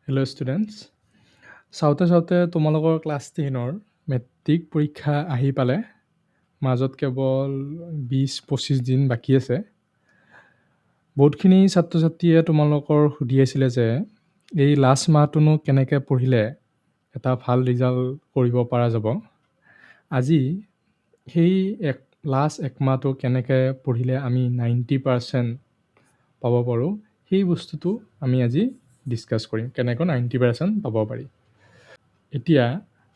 Hello' students, চাওঁতে তোমালোকৰ class 10ৰ matric পৰীক্ষা আহি পালে। মাজত কেৱল 20-25 দিন বাকী আছে। বহুতখিনি ছাত্ৰ ছাত্ৰীয়ে তোমালোকৰ সুধি আছিলে যে এই লাষ্ট মাহটোনো কেনেকৈ পঢ়িলে এটা ভাল ৰিজাল্ট কৰিব পৰা যাব। আজি সেই লাষ্ট এক মাহটো কেনেকৈ পঢ়িলে আমি 90% পাব পাৰোঁ, সেই বস্তুটো আমি আজি ডিছকাছ কৰিম, কেনেকৈ 90% পাব পাৰি। এতিয়া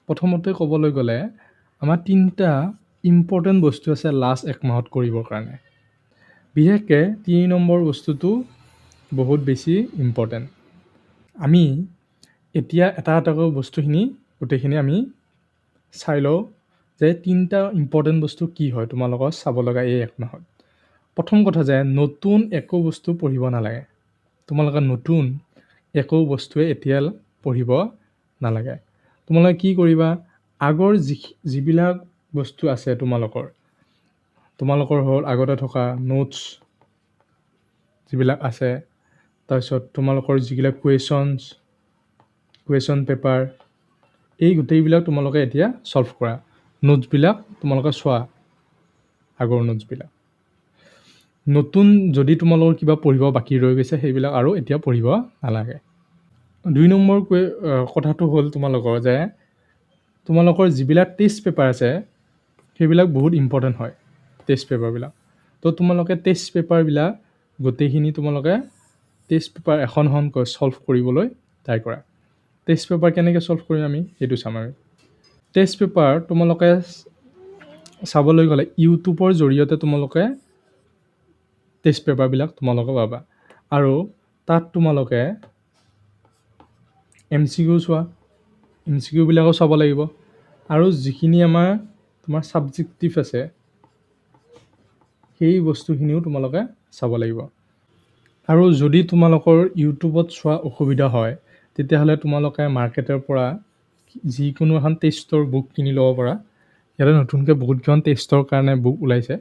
প্ৰথমতে ক'বলৈ গ'লে আমাৰ 3টা ইম্পৰ্টেণ্ট বস্তু আছে লাষ্ট এক মাহত কৰিবৰ কাৰণে। বিশেষকৈ 3 নম্বৰ বস্তুটো বহুত বেছি ইম্পৰ্টেণ্ট। আমি এতিয়া এটা এটাকৈ বস্তুখিনি গোটেইখিনি আমি চাই লওঁ যে 3টা ইম্পৰ্টেণ্ট বস্তু কি হয় তোমালোকৰ চাব লগা এই এক মাহত। প্ৰথম কথা যে নতুন একো বস্তু পঢ়িব নালাগে। তোমালোকে নতুন একো বস্তুৱে এতিয়া পঢ়িব নালাগে। তোমালোকে কি কৰিবা, আগৰ যিবিলাক বস্তু আছে তোমালোকৰ হ'ল আগতে থকা নোটছ যিবিলাক আছে, তাৰপিছত তোমালোকৰ যিবিলাক কুৱেশ্যন পেপাৰ, এই গোটেইবিলাক তোমালোকে এতিয়া ছল্ভ কৰা। নোটছবিলাক তোমালোকে চোৱা, আগৰ নোটছবিলাক। নতুন যদি তোমালোকৰ কিবা পঢ়িব বাকী ৰৈ গৈছে সেইবিলাক আৰু এতিয়া পঢ়িব নালাগে। 2 নম্বৰ কথাটো হ'ল তোমালোকৰ যে তোমালোকৰ যিবিলাক টেষ্ট পেপাৰ আছে সেইবিলাক বহুত ইম্পৰ্টেণ্ট হয়, টেষ্ট পেপাৰবিলাক। তো তোমালোকে টেষ্ট পেপাৰবিলাক গোটেইখিনি তোমালোকে টেষ্ট পেপাৰ এখনকৈ ছল্ভ কৰিবলৈ ট্ৰাই কৰা। টেষ্ট পেপাৰ কেনেকৈ ছল্ভ কৰিম আমি সেইটো চাম আমি। টেষ্ট পেপাৰ তোমালোকে চাবলৈ গ'লে ইউটিউবৰ জৰিয়তে তোমালোকে টেষ্ট পেপাৰবিলাক তোমালোকে পাবা। আৰু তাত তোমালোকে MCQ চোৱা, MCQবিলাকো চাব লাগিব। আৰু যিখিনি তোমাৰ ছাবজেক্টিভ আছে সেই বস্তুখিনিও তোমালোকে চাব লাগিব। আৰু যদি তোমালোকৰ ইউটিউবত চোৱা অসুবিধা হয় তেতিয়াহ'লে তোমালোকে মাৰ্কেটৰ পৰা যিকোনো এখন টেষ্টৰ বুক কিনি ল'ব পাৰা। ইয়াতে নতুনকৈ বহুতকেইখন টেষ্টৰ কাৰণে বুক ওলাইছে।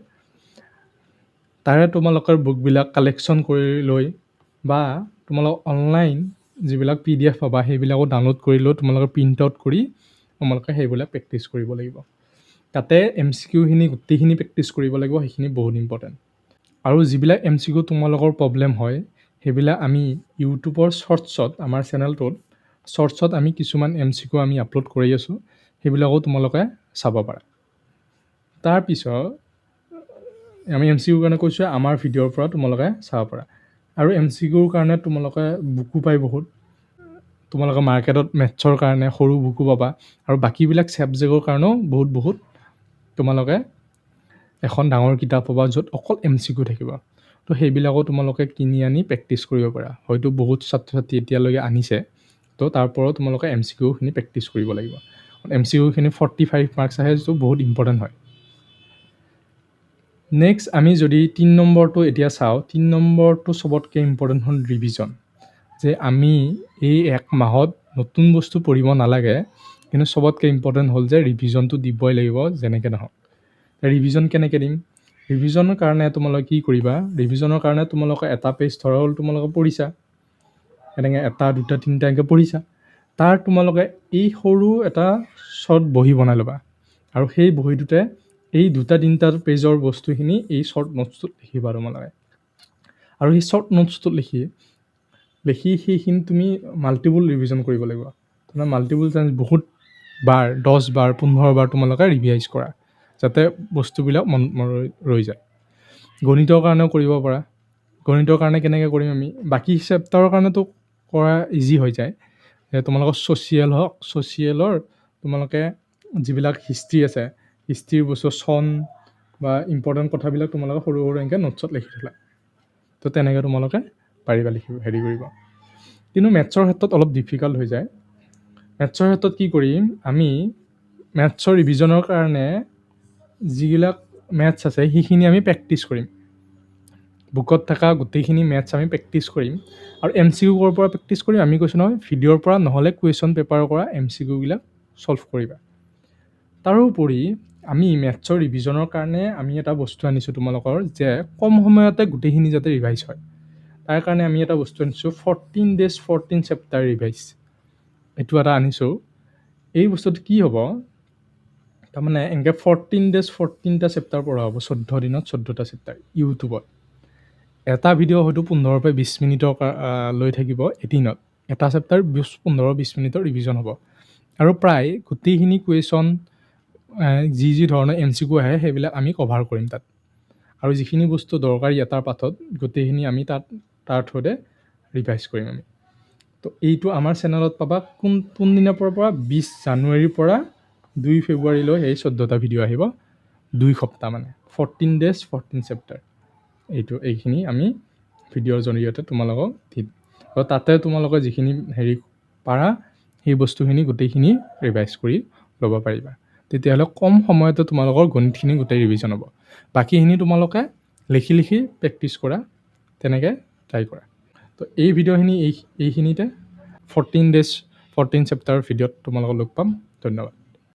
তাৰে তোমালোকৰ বুকবিলাক কালেকশ্যন কৰি লৈ বা তোমালোক অনলাইন যিবিলাক PDF পাবা সেইবিলাকো ডাউনলোড কৰি লৈ তোমালোকে প্ৰিণ্ট আউট কৰি তোমালোকে সেইবিলাক প্ৰেক্টিছ কৰিব লাগিব। তাতে MCQখিনি গোটেইখিনি প্ৰেক্টিছ কৰিব লাগিব, সেইখিনি বহুত ইম্পৰ্টেণ্ট। আৰু যিবিলাক MCQ তোমালোকৰ প্ৰব্লেম হয় সেইবিলাক আমি ইউটিউবৰ শ্বৰ্টছত, আমাৰ চেনেলটোত শ্বৰ্টছত আমি কিছুমান MCQ আমি আপলোড কৰি আছোঁ, সেইবিলাকো তোমালোকে চাব পাৰা। তাৰপিছত আমি MCQৰ কাৰণে কৈছোঁ আমাৰ ভিডিঅ'ৰ পৰা তোমালোকে চাব পাৰা। আৰু MCQৰ কাৰণে তোমালোকে বুকো পায় বহুত। তোমালোকে মাৰ্কেটত মেথছৰ কাৰণে সৰু বুকো পাবা, আৰু বাকীবিলাক ছাবজেক্টৰ কাৰণেও বহুত তোমালোকে এখন ডাঙৰ কিতাপ পাবা য'ত অকল MCQ থাকিব। তো সেইবিলাকো তোমালোকে কিনি আনি প্ৰেক্টিছ কৰিব পাৰা। হয়তো বহুত ছাত্ৰ ছাত্ৰী এতিয়ালৈকে আনিছে, তো তাৰ পৰাও তোমালোকে MCQখিনি প্ৰেক্টিছ কৰিব লাগিব। MCQখিনি 45 মাৰ্কছ আহে, যিটো বহুত ইম্পৰ্টেণ্ট হয়। নেক্সট আমি যদি 3 নম্বৰটো এতিয়া চাওঁ, 3 নম্বৰটো চবতকৈ ইম্পৰ্টেণ্ট হ'ল ৰিভিজন। যে আমি এই এক মাহত নতুন বস্তু পঢ়িব নালাগে, কিন্তু চবতকৈ ইম্পৰ্টেণ্ট হ'ল যে ৰিভিজনটো দিবই লাগিব যেনেকৈ নহওক। ৰিভিজন কেনেকৈ দিম? ৰিভিজনৰ কাৰণে তোমালোকে কি কৰিবা, ৰিভিজনৰ কাৰণে তোমালোকে এটা পেজ ধৰা হ'ল তোমালোকে পঢ়িছা, এনেকৈ 1, 2, 3 এনেকৈ পঢ়িছা। তাৰ তোমালোকে এই সৰু এটা শ্বৰ্ট বহী বনাই ল'বা, আৰু সেই বহীটোতে এই 2-3টা পেজৰ বস্তুখিনি এই শ্বৰ্ট নোটছটোত লিখিবা তোমালোকে। আৰু সেই শ্বৰ্ট নোটছটোত লিখি সেইখিনি তুমি মাল্টিপুল ৰিভিজন কৰিব লাগিব। তোমাৰ মাল্টিপুল টাইমছ বহুত বাৰ, 10 বাৰ 15 বাৰ তোমালোকে ৰিভাইজ কৰা, যাতে বস্তুবিলাক মন ৰৈ যায়। গণিতৰ কাৰণেও কৰিব পাৰা। গণিতৰ কাৰণে কেনেকৈ কৰিম আমি, বাকী চেপ্টাৰৰ কাৰণেতো কৰা ইজি হৈ যায়। তোমালোকৰ ছ'চিয়েলৰ তোমালোকে যিবিলাক হিষ্ট্ৰী আছে, হিষ্ট্ৰীৰ বস্তু চন বা ইম্পৰ্টেণ্ট কথাবিলাক তোমালোকে সৰু এনেকৈ নোটছত লিখি থ'লা। তো তেনেকৈ তোমালোকে পাৰিবা কৰিব। কিন্তু মেথছৰ ক্ষেত্ৰত অলপ ডিফিকাল্ট হৈ যায়। মেথছৰ ক্ষেত্ৰত কি কৰিম, আমি মেথছৰ ৰিভিজনৰ কাৰণে যিবিলাক মেথছ আছে সেইখিনি আমি প্ৰেক্টিছ কৰিম। বুকত থকা গোটেইখিনি মেথছ আমি প্ৰেক্টিছ কৰিম। আৰু MCQৰ পৰা প্ৰেক্টিছ কৰিম। আমি কৈছোঁ নহয়, ভিডিঅ'ৰ পৰা নহ'লে কুৱেশ্যন পেপাৰৰ পৰা MCQবিলাক ছল্ভ কৰিবা। তাৰোপৰি আমি মেথছৰ ৰিভিজনৰ কাৰণে আমি এটা বস্তু আনিছোঁ তোমালোকৰ, যে কম সময়তে গোটেইখিনি যাতে ৰিভাইজ হয়। তাৰ কাৰণে আমি এটা বস্তু আনিছোঁ 14 days 14 চেপ্টাৰ ৰিভাইজ। এইটো এটা আনিছোঁ। এই বস্তুটো কি হ'ব, তাৰমানে এনেকৈ 14 days 14টা চেপ্টাৰ পঢ়া হ'ব, 14 দিনত 14টা চেপ্টাৰ ইউটিউবত। এটা ভিডিঅ' হয়তো 15 পৰা 20 মিনিটৰ লৈ থাকিব এদিনত। এটা চেপ্টাৰ 15-20 মিনিটৰ ৰিভিজন হ'ব আৰু প্ৰায় গোটেইখিনি কুৱেশ্যন যি ধৰণৰ MCQ আহে সেইবিলাক আমি কভাৰ কৰিম তাত। আৰু যিখিনি বস্তু দৰকাৰী এটাৰ পাঠত গোটেইখিনি আমি তাৰ থ্ৰুতে ৰিভাইজ কৰিম আমি। তো এইটো আমাৰ চেনেলত পাবা। কোনদিনৰ পৰা 20 জানুৱাৰীৰ পৰা 2 ফেব্ৰুৱাৰীলৈ এই 14টা ভিডিঅ' আহিব, 2 সপ্তাহ মানে 14 days 14 চেপ্টাৰ। এইখিনি আমি ভিডিঅ'ৰ জৰিয়তে তোমালোকক দিম আৰু তাতে তোমালোকে যিখিনি পাৰা সেই বস্তুখিনি গোটেইখিনি ৰিভাইজ কৰি ল'ব পাৰিবা। তেতিয়াহ'লে কম সময়তে তোমালোকৰ গণিতখিনি গোটেই ৰিভিজন হ'ব। বাকীখিনি তোমালোকে লিখি প্ৰেক্টিছ কৰা, তেনেকৈ ট্ৰাই কৰা। তো এই ভিডিঅ'খিনি এইখিনিতে 14 days 14 চেপ্টাৰ ভিডিঅ'ত তোমালোকক লগ পাম। ধন্যবাদ।